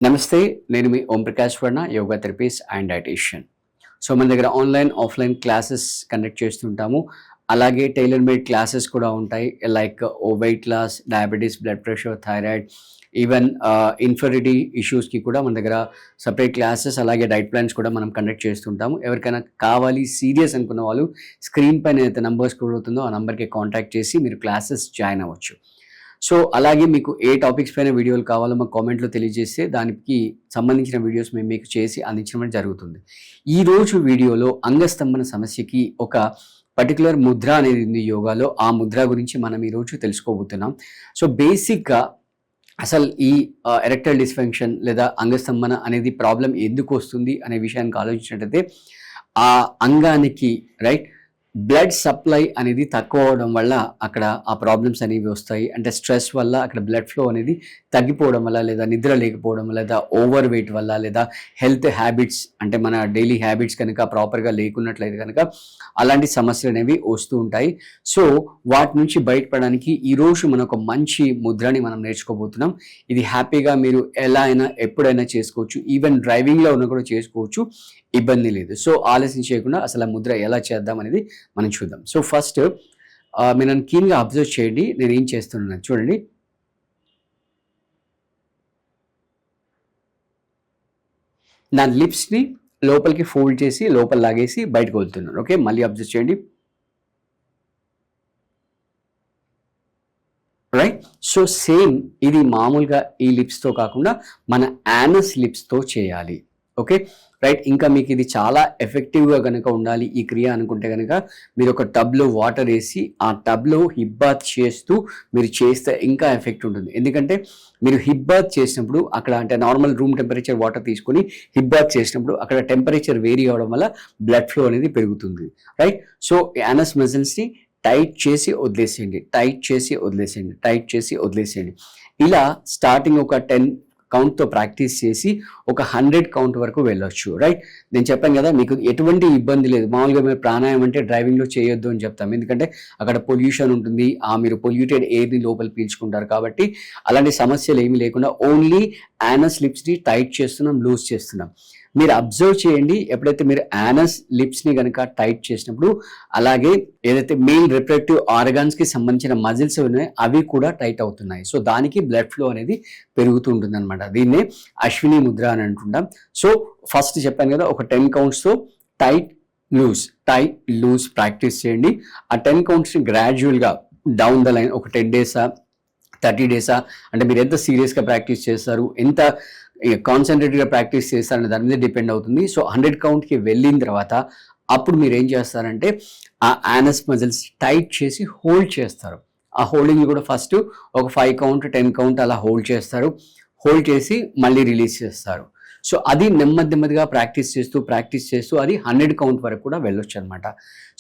నమస్తే. నేను మీ Om Prakash Varna, yoga therapist and dietician. So మన దగ్గర ఆన్లైన్, ఆఫ్లైన్ క్లాసెస్ కండక్ట్ చేస్తుంటాము. అలాగే టైలర్ మేడ్ క్లాసెస్ కూడా ఉంటాయి. Like weight loss, diabetes, blood pressure, thyroid, even infertility ఇష్యూస్కి కూడా మన దగ్గర సపరేట్ క్లాసెస్, అలాగే డైట్ ప్లాన్స్ కూడా మనం కండక్ట్ చేస్తుంటాము. ఎవరికైనా కావాలి, సీరియస్ అనుకున్న వాళ్ళు స్క్రీన్ పైన ఏదైతే నంబర్ స్క్రోల్ అవుతుందో ఆ నెంబర్కి కాంటాక్ట్ చేసి మీరు క్లాసెస్ జాయిన్ అవ్వచ్చు. సో అలాగే మీకు ఏ టాపిక్స్ పైన వీడియోలు కావాలో మాకు కామెంట్లో తెలియజేస్తే దానికి సంబంధించిన వీడియోస్ మేము మీకు చేసి అందించడం జరుగుతుంది. ఈరోజు వీడియోలో అంగస్తంభన సమస్యకి ఒక పర్టికులర్ ముద్ర అనేది ఉంది యోగాలో. ఆ ముద్ర గురించి మనం ఈరోజు తెలుసుకోబోతున్నాం. సో బేసిక్గా అసలు ఈ ఎరెక్టైల్ డిస్ఫంక్షన్ లేదా అంగస్తంభన అనేది ప్రాబ్లం ఎందుకు వస్తుంది అనే విషయానికి ఆలోచించినట్టయితే ఆ అంగానికి బ్లడ్ సప్లై అనేది తక్కువ అవడం వల్ల అక్కడ ఆ ప్రాబ్లమ్స్ అనేవి వస్తాయి. అంటే స్ట్రెస్ వల్ల అక్కడ బ్లడ్ ఫ్లో అనేది తగ్గిపోవడం వల్ల, లేదా నిద్ర లేకపోవడం వల్ల, లేదా ఓవర్ వెయిట్ వల్ల, లేదా హెల్త్ హ్యాబిట్స్ అంటే మన డైలీ హ్యాబిట్స్ కనుక ప్రాపర్గా లేకున్నట్లయితే కనుక అలాంటి సమస్యలు అనేవి వస్తూ ఉంటాయి. సో వాటి నుంచి బయటపడడానికి ఈరోజు మనం ఒక మంచి ముద్రని మనం నేర్చుకోబోతున్నాం. ఇది హ్యాపీగా మీరు ఎలా అయినా ఎప్పుడైనా చేసుకోవచ్చు. ఈవెన్ డ్రైవింగ్లో ఉన్న కూడా చేసుకోవచ్చు, ఇబ్బంది లేదు. సో ఆలస్యం చేయకుండా అసలు ఆ ముద్ర ఎలా చేద్దాం అనేది మనం చూద్దాం. సో ఫస్ట్ మీరు నన్ను కీన్గా అబ్జర్వ్ చేయండి. నేను ఏం చేస్తున్నాను చూడండి. నా లిప్స్ని లోపలికి ఫోల్డ్ చేసి లోపల లాగేసి బయటకు వెళ్తున్నాను. ఓకే, మళ్ళీ అబ్జర్వ్ చేయండి. రైట్. సో సేమ్ ఇది మామూలుగా ఈ లిప్స్తో కాకుండా మన యానస్ లిప్స్తో చేయాలి. Okay right. ఇంకా మీకు ఇది చాలా ఎఫెక్టివ్గా కనుక ఉండాలి ఈ క్రియ అనుకుంటే కనుక మీరు ఒక టబ్లో వాటర్ వేసి ఆ టబ్లో హిప్ బాత్ చేస్తూ మీరు చేస్తే ఇంకా ఎఫెక్ట్ ఉంటుంది. ఎందుకంటే మీరు హిప్ బాత్ చేసినప్పుడు అక్కడ అంటే నార్మల్ రూమ్ టెంపరేచర్ వాటర్ తీసుకొని హిప్ బాత్ చేసినప్పుడు అక్కడ టెంపరేచర్ వేరీ అవడం వల్ల బ్లడ్ ఫ్లో అనేది పెరుగుతుంది. రైట్. సో యానస్ మజిల్స్ని టైట్ చేసి వదిలేసేయండి, టైట్ చేసి వదిలేసేయండి, టైట్ చేసి వదిలేసేయండి. ఇలా స్టార్టింగ్ ఒక 10 కౌంట్తో ప్రాక్టీస్ చేసి ఒక 100 కౌంట్ వరకు వెళ్ళొచ్చు. రైట్. నేను చెప్పాను కదా మీకు ఎటువంటి ఇబ్బంది లేదు. మామూలుగా మీరు ప్రాణాయామం అంటే డ్రైవింగ్లో చేయొద్దు అని చెప్తాం, ఎందుకంటే అక్కడ పొల్యూషన్ ఉంటుంది, మీరు పొల్యూటెడ్ ఎయిర్ని లోపల పీల్చుకుంటారు. కాబట్టి అలాంటి సమస్యలు ఏమీ లేకుండా ఓన్లీ యానస్ లిప్స్ని టైట్ చేస్తున్నాం, లూజ్ చేస్తున్నాం. మీరు అబ్జర్వ్ చేయండి, ఎప్పుడైతే మీరు యానస్ లిప్స్ని కనుక టైట్ చేసినప్పుడు అలాగే ఏదైతే మెయిన్ రిప్రొడక్టివ్ ఆర్గాన్స్కి సంబంధించిన మజిల్స్ ఉన్నాయో అవి కూడా టైట్ అవుతున్నాయి. సో దానికి బ్లడ్ ఫ్లో అనేది పెరుగుతూ ఉంటుంది అనమాట. దీన్నే అశ్విని ముద్ర అని అంటుంటాం. సో ఫస్ట్ చెప్పాను కదా, ఒక 10 కౌంట్స్తో టైట్ లూజ్ ప్రాక్టీస్ చేయండి. ఆ 10 కౌంట్స్ని గ్రాడ్యువల్గా డౌన్ ద లైన్ ఒక 10 డేసా 30 డేసా అంటే మీరు ఎంత సీరియస్గా ప్రాక్టీస్ చేస్తారు, ఎంత కాన్సన్ట్రేటెడ్గా ప్రాక్టీస్ చేస్తారనే దాని మీద డిపెండ్ అవుతుంది. సో 100 కౌంట్కి వెళ్ళిన తర్వాత అప్పుడు మీరు ఏం చేస్తారంటే ఆ యానస్ మజిల్స్ టైట్ చేసి హోల్డ్ చేస్తారు. ఆ హోల్డింగ్ కూడా ఫస్ట్ ఒక 5 కౌంట్ 10 కౌంట్ అలా హోల్డ్ చేస్తారు. హోల్డ్ చేసి మళ్ళీ రిలీజ్ చేస్తారు. సో అది నెమ్మదిగా ప్రాక్టీస్ చేస్తూ అది 100 కౌంట్ వరకు కూడా వెళ్ళొచ్చు అనమాట.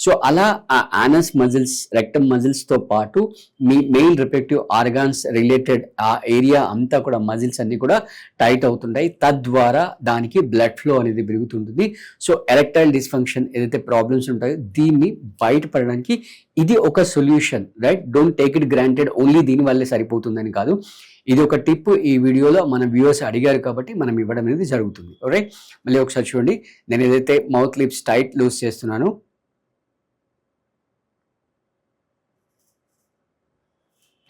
సో అలా ఆ యానస్ మజిల్స్, రెక్టమ్ మజిల్స్తో పాటు మీ మెయిన్ రిప్రొడక్టివ్ ఆర్గాన్స్ రిలేటెడ్ ఆ ఏరియా అంతా కూడా మజిల్స్ అన్ని కూడా టైట్ అవుతుంటాయి. తద్వారా దానికి బ్లడ్ ఫ్లో అనేది పెరుగుతుంటుంది. సో ఎరెక్టైల్ డిస్ఫంక్షన్ ఏదైతే ప్రాబ్లమ్స్ ఉంటాయో దీన్ని బయటపడడానికి ఇది ఒక solution. Right. Don't take it granted, only దీని వల్లే సరిపోతుందని కాదు. ఇది ఒక టిప్ ఈ వీడియోలో మన వ్యూవర్స్ అడిగారు కాబట్టి మనం ఇవ్వడం అనేది జరుగుతుంది. రైట్. మళ్ళీ ఒకసారి చూడండి, నేను ఏదైతే మౌత్ లిప్స్ టైట్ లూజ్ చేస్తున్నానో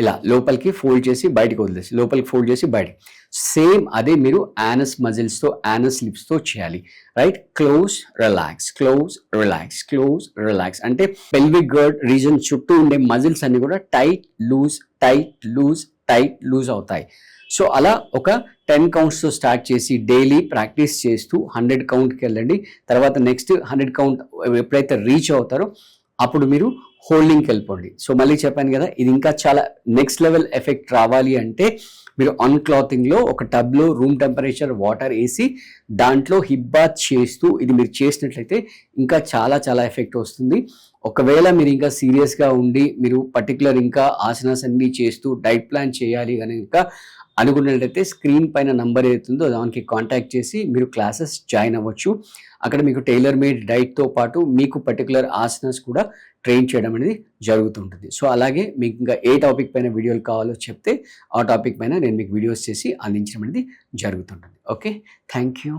ఇలా లోపలికి ఫోల్డ్ చేసి బయటకు వదిలేసి లోపలికి ఫోల్డ్ చేసి బయట. సేమ్ అదే మీరు యానస్ మజిల్స్తో యానస్ లిప్స్తో చేయాలి. Right. Close relax, close relax, close relax అంటే పెల్విక్ గర్డ్ రీజన్ చుట్టూ ఉండే మజిల్స్ అన్ని కూడా టైట్ లూజ్ అవుతాయి. సో అలా ఒక 10 కౌంట్స్తో స్టార్ట్ చేసి డైలీ ప్రాక్టీస్ చేస్తూ 100 కౌంట్కి వెళ్ళండి. తర్వాత నెక్స్ట్ 100 కౌంట్ ఎప్పుడైతే రీచ్ అవుతారో అప్పుడు మీరు హోల్డింగ్కి వెళ్ళిపోండి. సో మళ్ళీ చెప్పాను కదా, ఇది ఇంకా చాలా నెక్స్ట్ లెవెల్ ఎఫెక్ట్ రావాలి అంటే మీరు అన్క్లాతింగ్లో ఒక టబ్లో రూమ్ టెంపరేచర్ వాటర్ వేసి దాంట్లో హిప్ బాత్ చేస్తూ ఇది మీరు చేసినట్లయితే ఇంకా చాలా ఎఫెక్ట్ వస్తుంది. ఒకవేళ మీరు ఇంకా సీరియస్గా ఉండి మీరు పర్టికులర్ ఇంకా ఆసనాస్ అన్ని చేస్తూ డైట్ ప్లాన్ చేయాలి కనుక అనుకున్నట్లయితే స్క్రీన్ పైన నంబర్ ఏదైతుందో దానికి కాంటాక్ట్ చేసి మీరు క్లాసెస్ జాయిన్ అవ్వచ్చు. అక్కడ మీకు టైలర్ మేడ్ డైట్తో పాటు మీకు పర్టికులర్ ఆసనాస్ కూడా ట్రైన్ చేయడం అనేది జరుగుతుంటుంది. సో అలాగే మీకు ఇంకా ఏ టాపిక్ పైన వీడియోలు కావాలో చెప్తే ఆ టాపిక్ పైన నేను మీకు వీడియోస్ చేసి అందించడం అనేది జరుగుతుంటుంది. Okay, thank you.